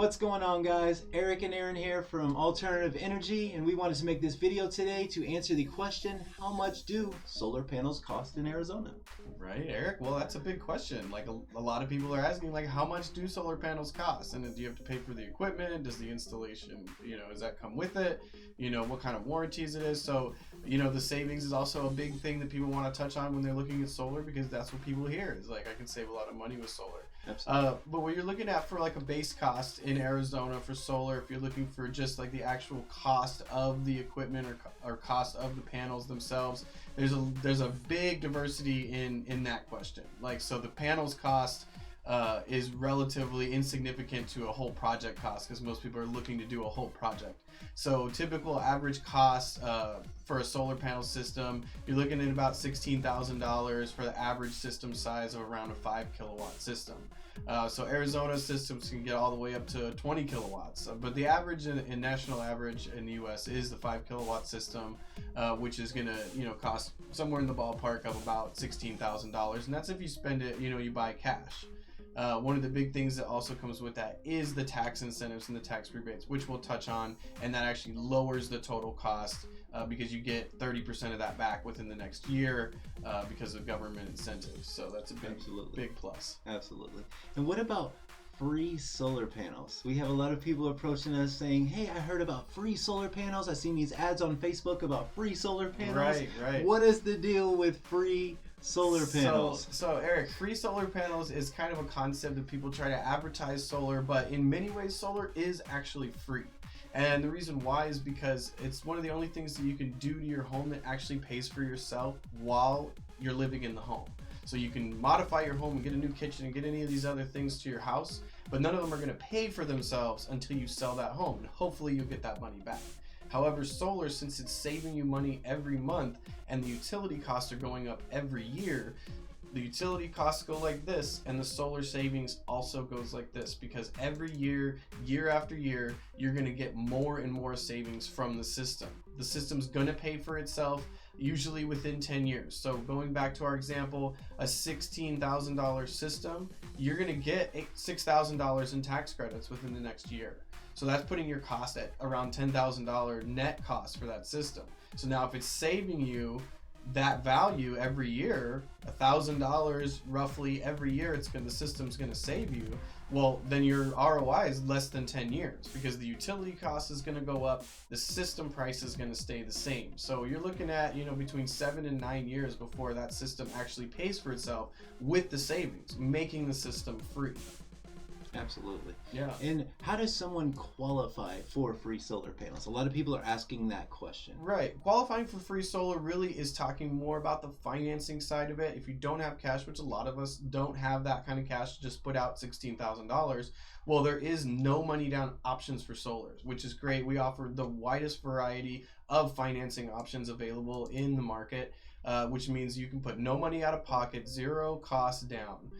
What's going on, guys? Eric and Aaron here from Alternative Energy, and we wanted to make this video today to answer the question, how much do solar panels cost in Arizona? Right, Eric? Well, that's a big question. Like a lot of people are asking, like, how much do solar panels cost? And do you have to pay for the equipment? Does the installation, does that come with it? What kind of warranties it is? So, the savings is also a big thing that people want to touch on when they're looking at solar, because that's what people hear is like, I can save a lot of money with solar. Absolutely. But what you're looking at for like a base cost in Arizona for solar, if you're looking for just like the actual cost of the equipment or cost of the panels themselves, there's a big diversity in that question. Like, so the panels cost is relatively insignificant to a whole project cost, because most people are looking to do a whole project. So typical average cost for a solar panel system, you're looking at about $16,000 for the average system size of around a 5 kilowatt system. So Arizona systems can get all the way up to 20 kilowatts, but the average in national average in the US is the 5 kilowatt system, which is gonna cost somewhere in the ballpark of about $16,000, and that's if you spend it, you buy cash. One of the big things that also comes with that is the tax incentives and the tax rebates, which we'll touch on, and that actually lowers the total cost because you get 30% of that back within the next year because of government incentives. So that's a big plus. Absolutely. And what about free solar panels? We have a lot of people approaching us saying, hey, I heard about free solar panels. I've seen these ads on Facebook about free solar panels. Right. What is the deal with free solar panels? So Eric, free solar panels is kind of a concept that people try to advertise solar, but in many ways solar is actually free. And the reason why is because it's one of the only things that you can do to your home that actually pays for yourself while you're living in the home. So you can modify your home and get a new kitchen and get any of these other things to your house, but none of them are going to pay for themselves until you sell that home, and hopefully you'll get that money back. However, solar, since it's saving you money every month and the utility costs are going up every year, the utility costs go like this, and the solar savings also goes like this, because every year, year after year, you're going to get more and more savings from the system. The system's going to pay for itself usually within 10 years. So going back to our example, a $16,000 system, you're going to get $6,000 in tax credits within the next year. So that's putting your cost at around $10,000 net cost for that system. So now if it's saving you that value every year, $1,000 roughly every year, the system's going to save you. Well, then your ROI is less than 10 years, because the utility cost is going to go up, the system price is going to stay the same. So you're looking at between 7 and 9 years before that system actually pays for itself with the savings, making the system free. Absolutely. Yeah. And how does someone qualify for free solar panels? A lot of people are asking that question. Right. Qualifying for free solar really is talking more about the financing side of it. If you don't have cash, which a lot of us don't have that kind of cash to just put out $16,000, well, there is no money down options for solar, which is great. We offer the widest variety of financing options available in the market, which means you can put no money out of pocket, zero cost down.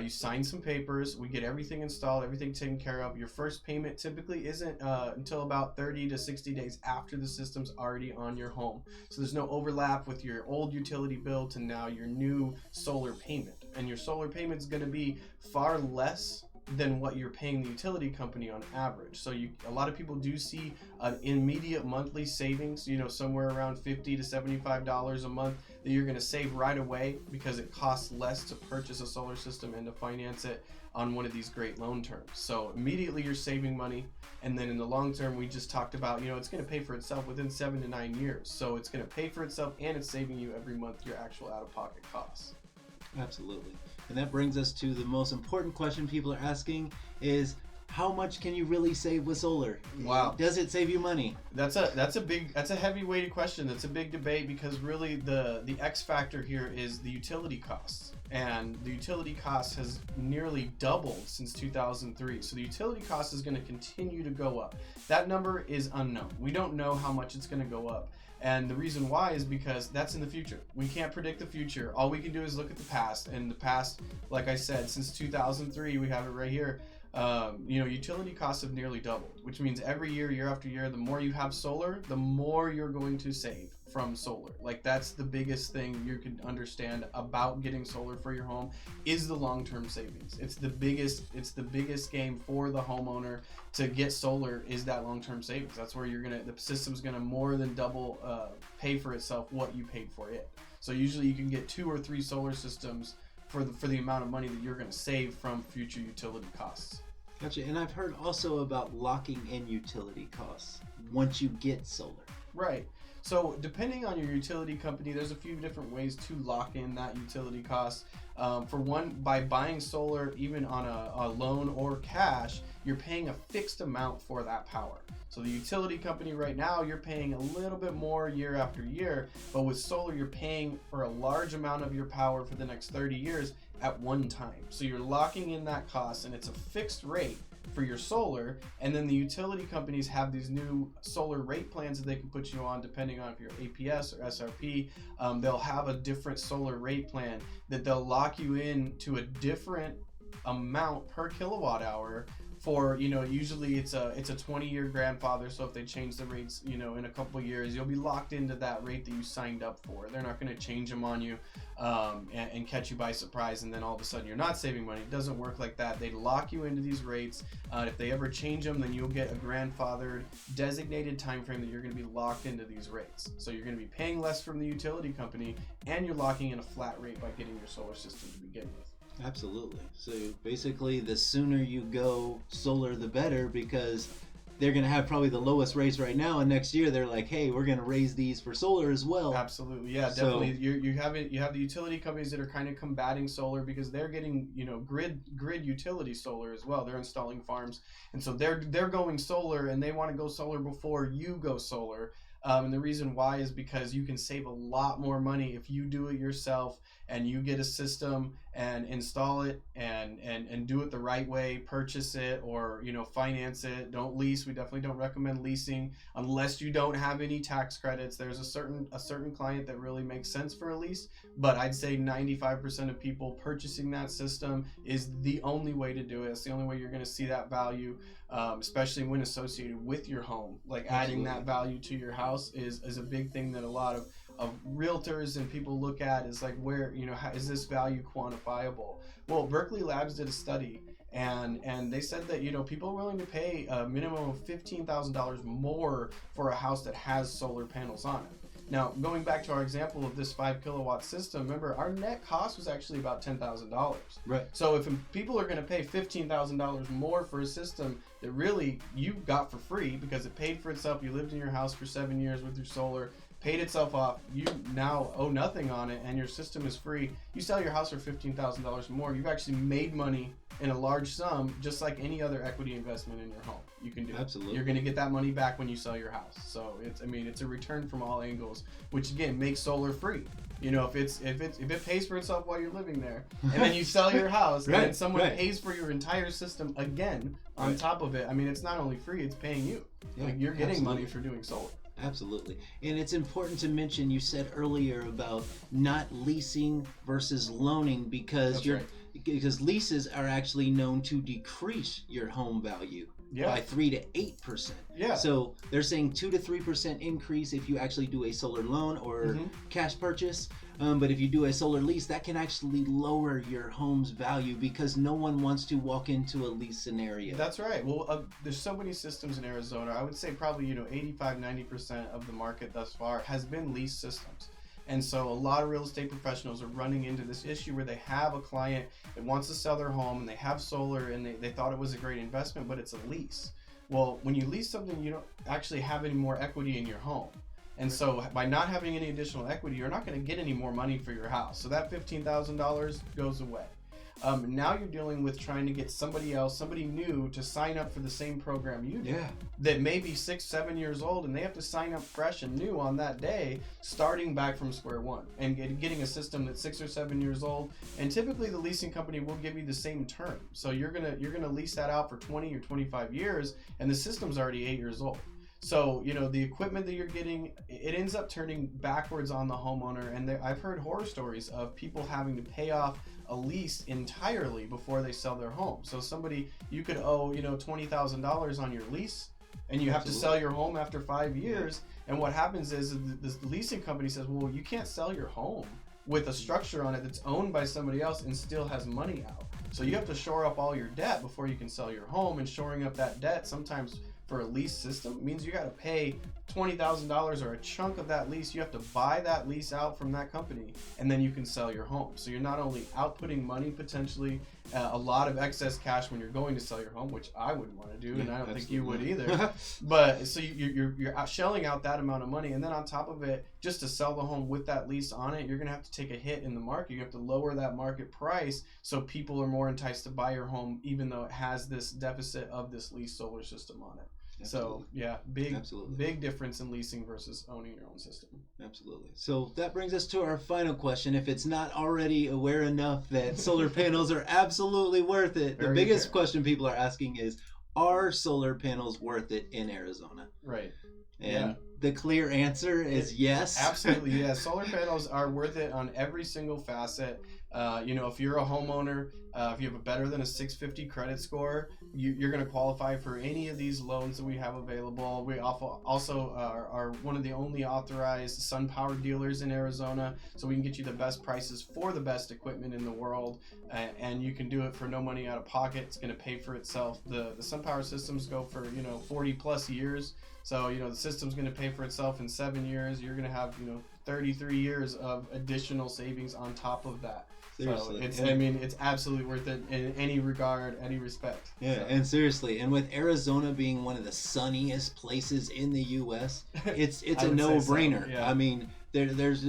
You sign some papers, we get everything installed, everything taken care of. Your first payment typically isn't until about 30 to 60 days after the system's already on your home. So there's no overlap with your old utility bill to now your new solar payment. And your solar payment is going to be far less than what you're paying the utility company on average. So a lot of people do see an immediate monthly savings, somewhere around $50 to $75 a month that you're going to save right away, because it costs less to purchase a solar system and to finance it on one of these great loan terms. So immediately you're saving money, and then in the long term, we just talked about, it's going to pay for itself within 7 to 9 years. So it's going to pay for itself, and it's saving you every month your actual out-of-pocket costs. Absolutely. And that brings us to the most important question people are asking is, how much can you really save with solar? Wow. Does it save you money? That's a heavy weighted question. That's a big debate, because really the X factor here is the utility costs. And the utility cost has nearly doubled since 2003. So the utility cost is going to continue to go up. That number is unknown. We don't know how much it's going to go up. And the reason why is because that's in the future. We can't predict the future. All we can do is look at the past. And the past, like I said, since 2003, we have it right here. Utility costs have nearly doubled, which means every year, year after year, the more you have solar, the more you're going to save. from solar. Like that's the biggest thing you can understand about getting solar for your home is the long-term savings. It's the biggest game for the homeowner to get solar is that long-term savings. That's where the system's gonna more than double pay for itself what you paid for it. So usually you can get 2 or 3 solar systems for the amount of money that you're gonna save from future utility costs. Gotcha. And I've heard also about locking in utility costs once you get solar. Right. So depending on your utility company, there's a few different ways to lock in that utility cost. For one, by buying solar, even on a loan or cash, you're paying a fixed amount for that power. So the utility company right now, you're paying a little bit more year after year, but with solar, you're paying for a large amount of your power for the next 30 years at one time. So you're locking in that cost, and it's a fixed rate for your solar, and then the utility companies have these new solar rate plans that they can put you on depending on if you're APS or SRP. They'll have a different solar rate plan that they'll lock you in to a different amount per kilowatt hour for, usually it's a 20-year grandfather. So if they change the rates, in a couple of years, you'll be locked into that rate that you signed up for. They're not going to change them on you and catch you by surprise, and then all of a sudden you're not saving money. It doesn't work like that. They lock you into these rates. If they ever change them, then you'll get a grandfathered designated time frame that you're going to be locked into these rates. So you're going to be paying less from the utility company, and you're locking in a flat rate by getting your solar system to begin with. Absolutely. So basically, the sooner you go solar, the better, because they're going to have probably the lowest rates right now, and next year they're like, hey, we're going to raise these for solar as well. Absolutely. Yeah, definitely. You have the utility companies that are kind of combating solar because they're getting, grid utility solar as well. They're installing farms, and so they're going solar, and they want to go solar before you go solar. And the reason why is because you can save a lot more money if you do it yourself and you get a system and install it and do it the right way, purchase it or, finance it. Don't lease. We definitely don't recommend leasing unless you don't have any tax credits. There's a certain client that really makes sense for a lease, but I'd say 95% of people purchasing that system is the only way to do it. It's the only way you're going to see that value, especially when associated with your home. Like adding that value to your house is a big thing that a lot of realtors and people look at is like, where, how is this value quantifiable? Well, Berkeley Labs did a study and they said that, people are willing to pay a minimum of $15,000 more for a house that has solar panels on it. Now, going back to our example of this 5 kilowatt system, remember our net cost was actually about $10,000. Right. So if people are going to pay $15,000 more for a system that really you got for free because it paid for itself, you lived in your house for 7 years with your solar, paid itself off, you now owe nothing on it, and your system is free. You sell your house for $15,000 more, you've actually made money in a large sum, just like any other equity investment in your home. You can do. Absolutely. You're going to get that money back when you sell your house. So it's a return from all angles, which again makes solar free. If it pays for itself while you're living there, and then you sell your house, right, and then someone right. pays for your entire system again on Right. top of it. It's not only free; it's paying you. Yeah, Like you're getting absolutely. money for doing solar. Absolutely. And it's important to mention, you said earlier about not leasing versus loaning because That's right. because leases are actually known to decrease your home value Yeah. by 3 to 8%. Yeah. So they're saying 2 to 3% increase if you actually do a solar loan or cash purchase. But if you do a solar lease, that can actually lower your home's value because no one wants to walk into a lease scenario. That's right. Well, there's so many systems in Arizona. I would say probably 85-90% of the market thus far has been lease systems. And so a lot of real estate professionals are running into this issue where they have a client that wants to sell their home and they have solar and they thought it was a great investment, but it's a lease. Well, when you lease something, you don't actually have any more equity in your home. And so by not having any additional equity, you're not going to get any more money for your house. So that $15,000 goes away. Now you're dealing with trying to get somebody new to sign up for the same program you do. Yeah. That may be 6-7 years old, and they have to sign up fresh and new on that day, starting back from square one and getting a system that's 6 or 7 years old. And typically the leasing company will give you the same term. So you're gonna lease that out for 20 or 25 years, and the system's already 8 years old. So, the equipment that you're getting, it ends up turning backwards on the homeowner. And I've heard horror stories of people having to pay off a lease entirely before they sell their home. So you could owe, $20,000 on your lease and you have to sell your home after 5 years. And what happens is the leasing company says, well, you can't sell your home with a structure on it that's owned by somebody else and still has money out. So you have to shore up all your debt before you can sell your home, and shoring up that debt sometimes for a lease system means you got to pay $20,000 or a chunk of that lease. You have to buy that lease out from that company, and then you can sell your home. So you're not only outputting money, potentially a lot of excess cash when you're going to sell your home, which I wouldn't want to do, and I don't think you would either. But so you're shelling out that amount of money, and then on top of it, just to sell the home with that lease on it, you're going to have to take a hit in the market. You have to lower that market price so people are more enticed to buy your home, even though it has this deficit of this lease solar system on it. Absolutely. So yeah, big difference in leasing versus owning your own system. Absolutely. So that brings us to our final question. If it's not already aware enough that solar panels are absolutely worth it, the biggest question people are asking is, are solar panels worth it in Arizona? Right. And the clear answer is yes. Absolutely, yes. Solar panels are worth it on every single facet. If you're a homeowner, if you have a better than a 650 credit score, you're going to qualify for any of these loans that we have available. We also are one of the only authorized SunPower dealers in Arizona, so we can get you the best prices for the best equipment in the world, and you can do it for no money out of pocket. It's going to pay for itself. The SunPower systems go for 40 plus years. So, the system's going to pay for itself in 7 years. You're going to have, 33 years of additional savings on top of that. Seriously. So it's absolutely worth it in any regard, any respect. Yeah, so. And seriously, and with Arizona being one of the sunniest places in the U.S., it's a no-brainer. So, yeah. I mean, there's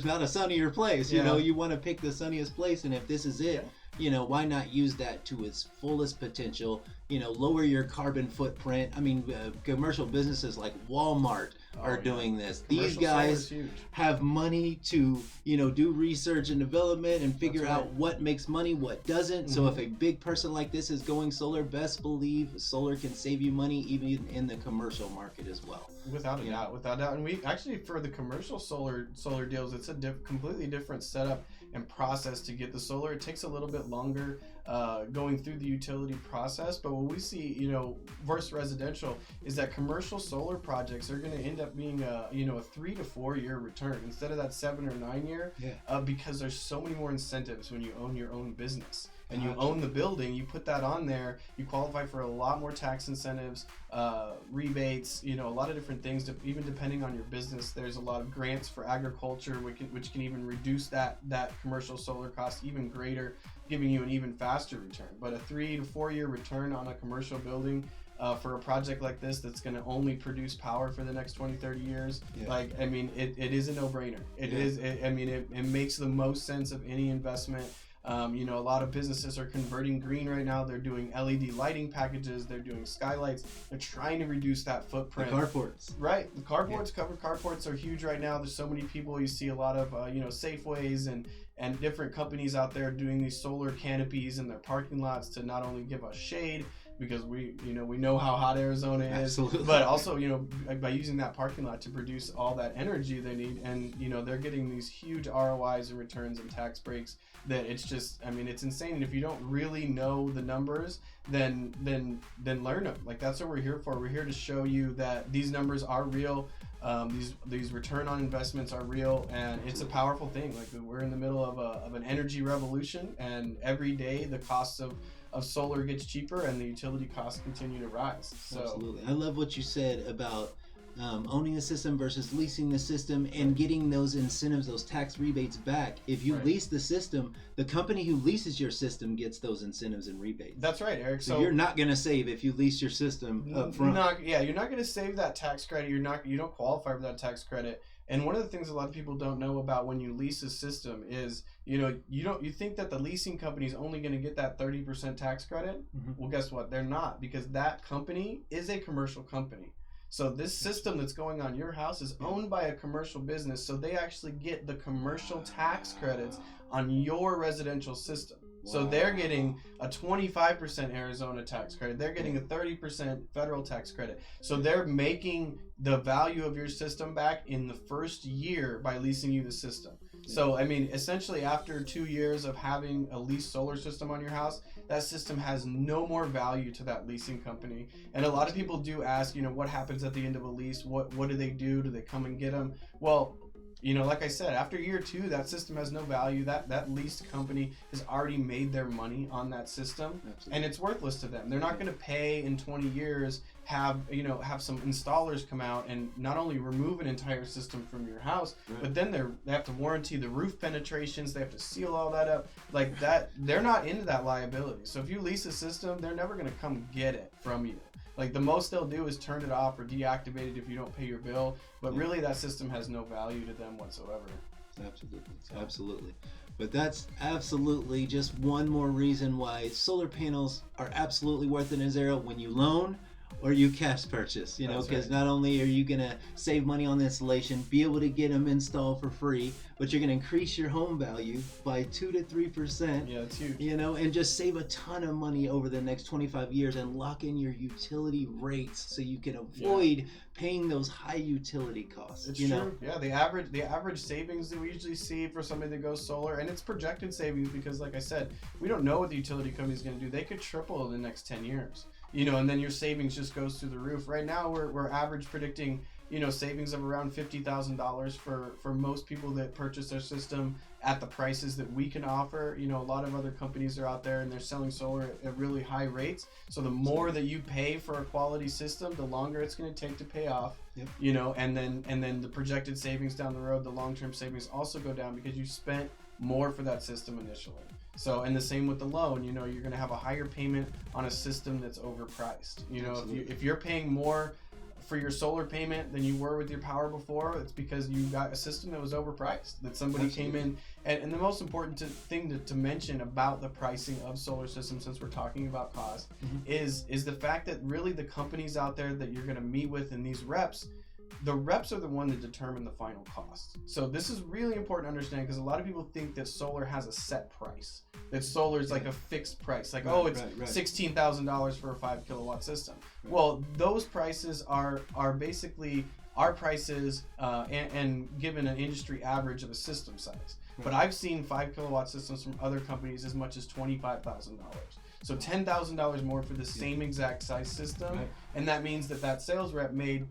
not a sunnier place. Yeah. You want to pick the sunniest place, and if this is it, why not use that to its fullest potential? Lower your carbon footprint. I mean, commercial businesses like Walmart are doing this. These guys have money to, do research and development and figure out what makes money, what doesn't. Mm-hmm. So if a big person like this is going solar, best believe solar can save you money even in the commercial market as well. Without a doubt. And we actually, for the commercial solar deals, it's a completely different setup and process to get the solar. It takes a little bit longer going through the utility process, but what we see, versus residential, is that commercial solar projects are going to end up being a 3 to 4 year return instead of that 7 or 9 year, because there's so many more incentives when you own your own business. And you own the building, you put that on there, you qualify for a lot more tax incentives, rebates, a lot of different things, even depending on your business. There's a lot of grants for agriculture, which can even reduce that commercial solar cost even greater, giving you an even faster return. But a 3 to 4 year return on a commercial building for a project like this that's going to only produce power for the next 20-30 years, it is a no-brainer. It makes the most sense of any investment. A lot of businesses are converting green right now. They're doing LED lighting packages. They're doing skylights. They're trying to reduce that footprint. The carports. Right. The carports, covered carports are huge right now. There's so many people. You see a lot of, Safeways and different companies out there doing these solar canopies in their parking lots to not only give us shade, because we know how hot Arizona is, absolutely, but also, by using that parking lot to produce all that energy they need, and, they're getting these huge ROIs and returns and tax breaks that it's just, it's insane. And if you don't really know the numbers, then learn them. Like, that's what we're here for. We're here to show you that these numbers are real. These return on investments are real, and it's a powerful thing. Like, we're in the middle of an energy revolution, and every day the costs of solar gets cheaper and the utility costs continue to rise. So absolutely. I love what you said about owning the system versus leasing the system and getting those incentives, those tax rebates back. If you lease the system, the company who leases your system gets those incentives and rebates. That's right, Eric. So you're not going to save if you lease your system up front. You're not going to save that tax credit. You don't qualify for that tax credit. And one of the things a lot of people don't know about when you lease a system is, you think that the leasing company is only going to get that 30% tax credit. Mm-hmm. Well, guess what? They're not, because that company is a commercial company. So this system that's going on your house is owned by a commercial business, so they actually get the commercial tax credits on your residential system. Wow. So they're getting a 25% Arizona tax credit. They're getting a 30% federal tax credit. So they're making the value of your system back in the first year by leasing you the system. So, I mean, essentially after 2 years of having a leased solar system on your house, that system has no more value to that leasing company. And a lot of people do ask, what happens at the end of a lease? What do they do? Do they come and get them? Well, like I said, after year 2, that system has no value. That leased company has already made their money on that system. Absolutely. And it's worthless to them. They're not going to pay in 20 years, have some installers come out and not only remove an entire system from your house, right, but then they have to warranty the roof penetrations. They have to seal all that up. Like that, they're not into that liability. So if you lease a system, they're never going to come get it from you. Like the most they'll do is turn it off or deactivate it if you don't pay your bill. But really that system has no value to them whatsoever. Absolutely. Absolutely. But that's absolutely just one more reason why solar panels are absolutely worth it in zero when you loan or you cash purchase, because right, not only are you going to save money on the installation, be able to get them installed for free, but you're going to increase your home value by 2 to 3%. Yeah, it's huge. And just save a ton of money over the next 25 years and lock in your utility rates so you can avoid paying those high utility costs. It's true. Yeah, the average savings that we usually see for somebody that goes solar, and it's projected savings because, like I said, we don't know what the utility company is going to do. They could triple in the next 10 years. And then your savings just goes through the roof. Right now, we're average predicting, savings of around $50,000 for most people that purchase their system at the prices that we can offer. A lot of other companies are out there and they're selling solar at really high rates. So the more that you pay for a quality system, the longer it's going to take to pay off. Yep. And then the projected savings down the road, the long-term savings also go down because you spent more for that system initially. So, and the same with the loan, you're going to have a higher payment on a system that's overpriced. If you're paying more for your solar payment than you were with your power before, it's because you got a system that was overpriced, that somebody came in. And the most important thing to mention about the pricing of solar systems, since we're talking about cost, is the fact that really the companies out there that you're going to meet with in these reps, the reps are the one that determine the final cost. So this is really important to understand because a lot of people think that solar has a set price. That solar is like a fixed price. Like, it's $16,000 for a 5 kilowatt system. Right. Well, those prices are basically our prices and given an industry average of a system size. Right. But I've seen 5 kilowatt systems from other companies as much as $25,000. So $10,000 more for the same exact size system. Right. And that means that sales rep made,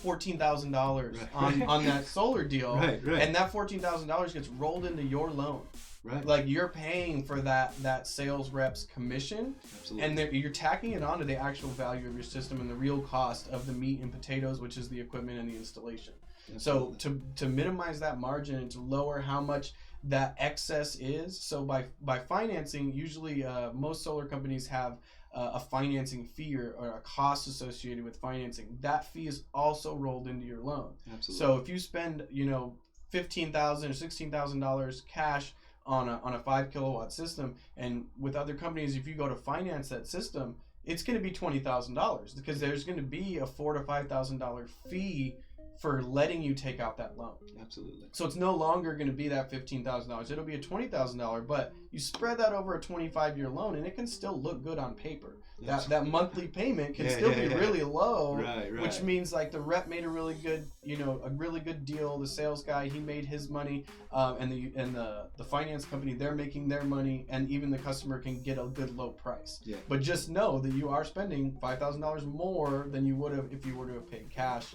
$14,000 on that solar deal, and that $14,000 gets rolled into your loan. Right. Like you're paying for that sales rep's commission. Absolutely. And you're tacking it onto the actual value of your system and the real cost of the meat and potatoes, which is the equipment and the installation. Absolutely. So to minimize that margin and to lower how much that excess is, so by financing, usually most solar companies have a financing fee or a cost associated with financing. That fee is also rolled into your loan. Absolutely. So if you spend $15,000 or $16,000 cash on a 5 kilowatt system, and with other companies, if you go to finance that system, it's going to be $20,000 because there's going to be a $4,000 to $5,000 fee for letting you take out that loan. Absolutely. So it's no longer going to be that $15,000. It'll be a $20,000, but you spread that over a 25-year loan, and it can still look good on paper. That monthly payment can still be really low, which means like the rep made a really good deal. The sales guy, he made his money, and the finance company, they're making their money, and even the customer can get a good low price. Yeah. But just know that you are spending $5,000 more than you would have if you were to have paid cash.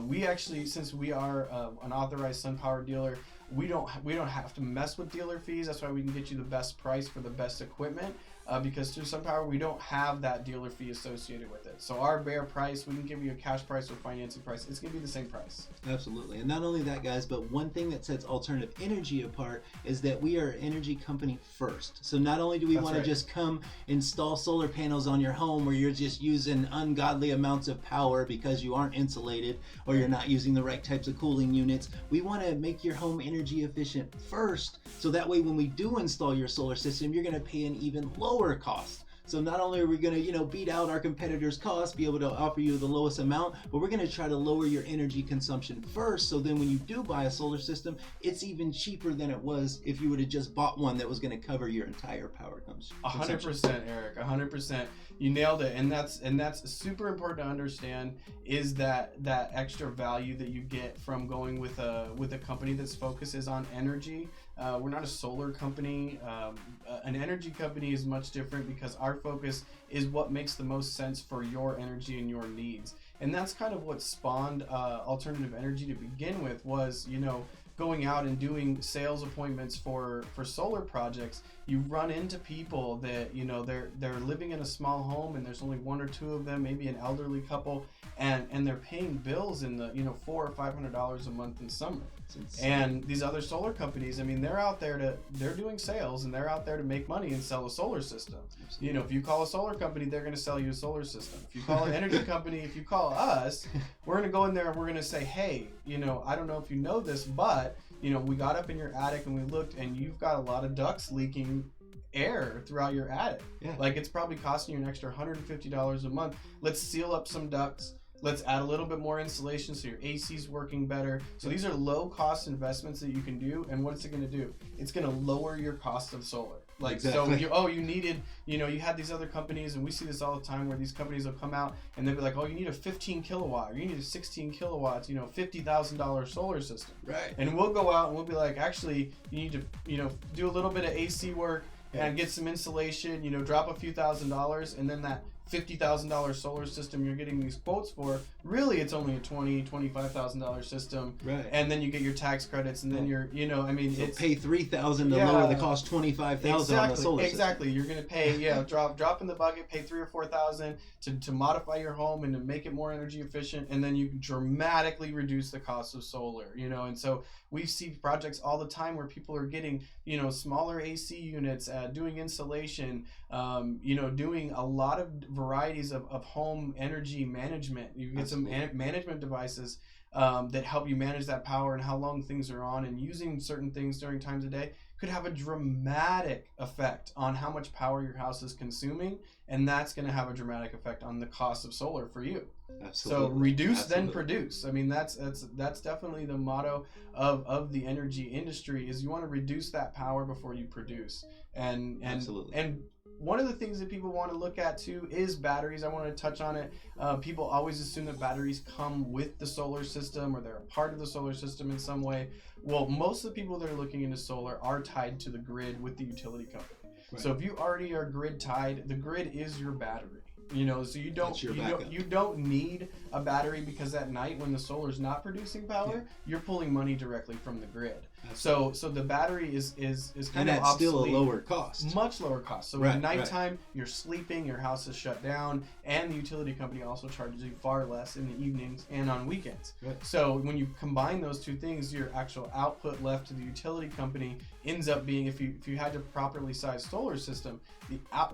We actually, since we are an authorized SunPower dealer, we don't have to mess with dealer fees. That's why we can get you the best price for the best equipment. Because through SunPower, we don't have that dealer fee associated with it. So our bare price, we can give you a cash price or financing price. It's going to be the same price. Absolutely. And not only that, guys, but one thing that sets Alternative Energy apart is that we are an energy company first. So not only do we want to just come install solar panels on your home where you're just using ungodly amounts of power because you aren't insulated or you're not using the right types of cooling units, we want to make your home energy efficient first. So that way when we do install your solar system, you're going to pay an even lower cost. So not only are we going to, beat out our competitors' costs, be able to offer you the lowest amount, but we're going to try to lower your energy consumption first. So then when you do buy a solar system, it's even cheaper than it was if you would have just bought one that was going to cover your entire power consumption. 100%, Eric. 100%. You nailed it. And that's super important to understand, is that extra value that you get from going with a company that's focus is on energy. We're not a solar company. An energy company is much different because our focus is what makes the most sense for your energy and your needs. And that's kind of what spawned alternative energy to begin with, was, going out and doing sales appointments for solar projects. You run into people that, they're living in a small home and there's only one or two of them, maybe an elderly couple, and they're paying bills in the, $400 or $500 a month in summer. And these other solar companies, they're out there they're doing sales, and they're out there to make money and sell a solar system. Absolutely. If you call a solar company, they're going to sell you a solar system. If you call an energy company, if you call us, we're going to go in there and we're going to say, hey, I don't know if you know this, but, we got up in your attic and we looked, and you've got a lot of ducts leaking air throughout your attic. Yeah. Like, it's probably costing you an extra $150 a month. Let's seal up some ducts. Let's add a little bit more insulation so your AC's working better. So these are low cost investments that you can do. And what's it going to do? It's going to lower your cost of solar. Like, exactly. So you needed, you had these other companies, and we see this all the time, where these companies will come out and they'll be like, oh, you need a 15 kilowatt, or you need a 16 kilowatts, $50,000 solar system. Right. And we'll go out and we'll be like, actually, you need to, do a little bit of AC work and get some insulation, drop a few $1,000s, and then that $50,000 solar system you're getting these quotes for, really it's only a $25,000 system, right? And then you get your tax credits, and then you're, it's pay $3,000 to lower the cost $25,000 on the solar system. Exactly. You're gonna pay drop in the bucket, pay $3,000 or $4,000 to modify your home and to make it more energy efficient, and then you can dramatically reduce the cost of solar. And so we see projects all the time where people are getting smaller AC units, doing insulation, doing a lot of varieties of home energy management. You get some management devices that help you manage that power and how long things are on, and using certain things during times of day could have a dramatic effect on how much power your house is consuming, and that's going to have a dramatic effect on the cost of solar for you. Absolutely. So reduce, then produce. That's definitely the motto of the energy industry, is you want to reduce that power before you produce. And one of the things that people want to look at too is batteries. I want to touch on it. People always assume that batteries come with the solar system, or they're a part of the solar system in some way. Well, most of the people that are looking into solar are tied to the grid with the utility company. Right. So if you already are grid tied, the grid is your battery. So you don't need a battery, because at night when the solar's not producing power, you're pulling money directly from the grid. So the battery is kind of and that's obsolete. Still a lower cost. Much lower cost. So at nighttime, you're sleeping, your house is shut down, and the utility company also charges you far less in the evenings and on weekends. Right. So when you combine those two things, your actual output left to the utility company ends up being, if you had to properly size solar system,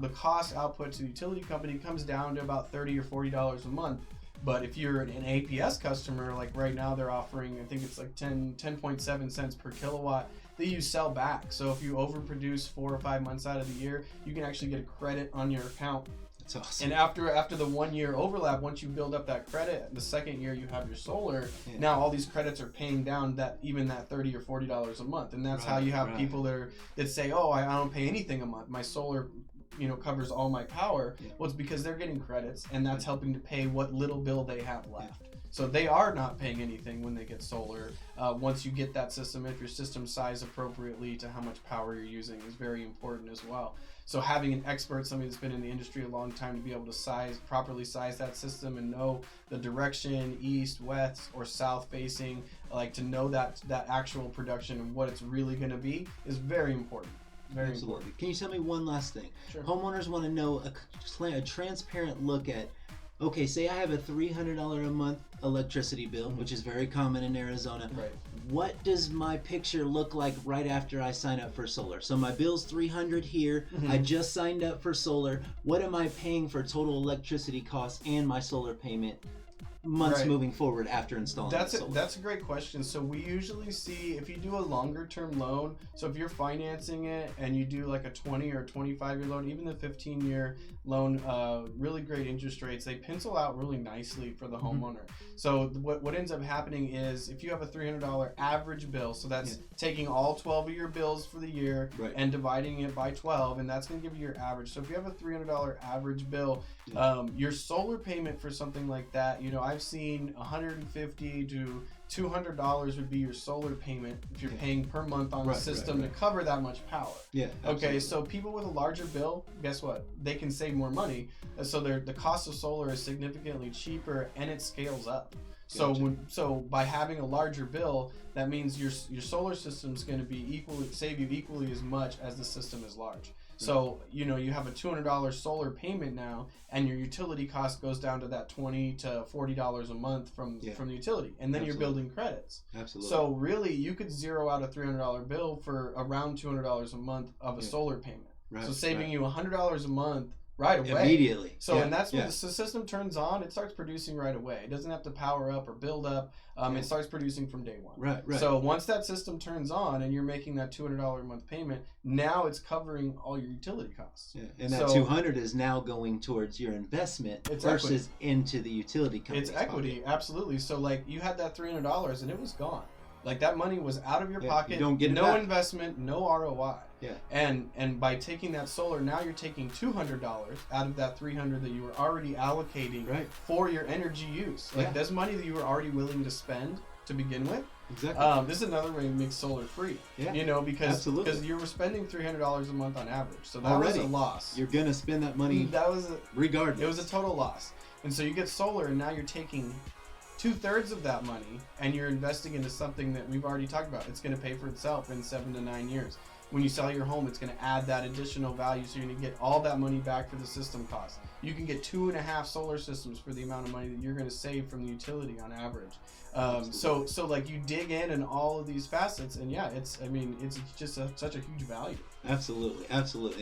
the cost output to the utility company comes down to about $30 or $40 a month. But if you're an APS customer, like right now they're offering, I think it's like 10.7 cents per kilowatt that you sell back. So if you overproduce 4 or 5 months out of the year, you can actually get a credit on your account. That's awesome. And after the 1 year overlap, once you build up that credit, the second year you have your solar, now all these credits are paying down that $30 or $40 a month. And that's how you have people that say, oh, I don't pay anything a month. My solar covers all my power. Well, it's because they're getting credits, and that's helping to pay what little bill they have left. So they are not paying anything when they get solar. Once you get that system, if your system sized appropriately to how much power you're using, is very important as well. So having an expert, somebody that's been in the industry a long time, to be able to properly size that system and know the direction, east, west, or south facing, like to know that actual production and what it's really going to be, is very important. Very Absolutely. Important. Can you tell me one last thing? Sure. Homeowners want to know a transparent look at, okay, say I have a $300 a month electricity bill, which is very common in Arizona. Right. What does my picture look like right after I sign up for solar? So my bill's $300 here. I just signed up for solar. What am I paying for total electricity costs and my solar payment months moving forward after installing that's solar? That's a great question. So we usually see, if you do a longer term loan, so if you're financing it and you do like a 20 or 25-year loan, even the 15-year loan, really great interest rates, they pencil out really nicely for the homeowner. So what ends up happening is, if you have a $300 average bill, so that's taking all 12 of your bills for the year and dividing it by 12, and that's going to give you your average. So if you have a $300 average bill, your solar payment for something like that, you know, I've seen $150 to $200 would be your solar payment if you're paying per month on the system to cover that much power. Okay, so people with a larger bill, guess what? They can save more money. So the cost of solar is significantly cheaper, and it scales up. So by having a larger bill, that means your solar system is going to be save you equally as much as the system is large. So, you know, you have a $200 solar payment now, and your utility cost goes down to that $20 to $40 a month from the utility, and then you're building credits. So really, you could zero out a $300 bill for around $200 a month of a solar payment. So saving you $100 a month right away. Immediately. So, and that's when the system turns on, it starts producing right away. It doesn't have to power up or build up. It starts producing from day one. So once that system turns on and you're making that $200 a month payment, now it's covering all your utility costs. And that $200 is now going towards your investment versus into the utility company. It's equity, absolutely. So like, you had that $300 and it was gone. Like, that money was out of your pocket. You don't get no investment, no ROI. And by taking that solar, now you're taking $200 out of that $300 that you were already allocating for your energy use. Like, that's money that you were already willing to spend to begin with. This is another way to make solar free. You know, because you were spending $300 a month on average. So that was a loss. You're gonna spend that money. Regardless. It was a total loss. And so you get solar, and now you're taking 2/3 of that money and you're investing into something that we've already talked about. It's going to pay for itself in 7 to 9 years. When you sell your home, it's going to add that additional value, so you're going to get all that money back for the system costs. You can get 2.5 solar systems for the amount of money that you're going to save from the utility on average. So like, you dig in all of these facets, and it's just such a huge value. Absolutely.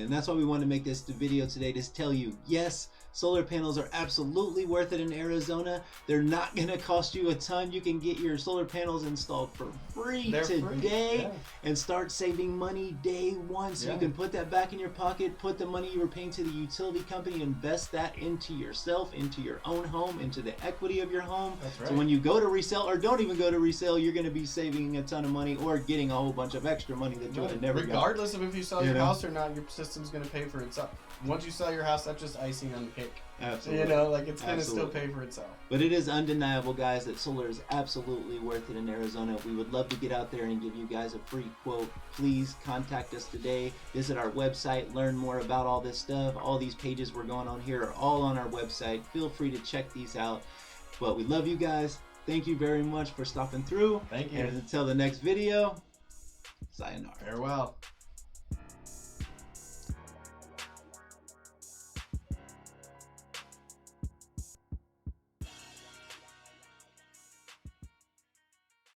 And that's why we wanted to make this video today, to tell you, yes, solar panels are absolutely worth it in Arizona. They're not going to cost you a ton. You can get your solar panels installed for free today and start saving money day one. So you can put that back in your pocket, put the money you were paying to the utility company, invest that into yourself, into your own home, into the equity of your home. So when you go to resell, or don't even go to resell, you're going to be saving a ton of money, or getting a whole bunch of extra money that you would have never got. Regardless of if you sell your house or not, your system's going to pay for itself. Once you sell your house, that's just icing on the cake. Absolutely. You know, like, it's going to still pay for itself. But it is undeniable, guys, that solar is absolutely worth it in Arizona. We would love to get out there and give you guys a free quote. Please contact us today. Visit our website. Learn more about all this stuff. All these pages we're going on here are all on our website. Feel free to check these out. But we love you guys. Thank you very much for stopping through. Thank you. And until the next video, sayonara. Farewell.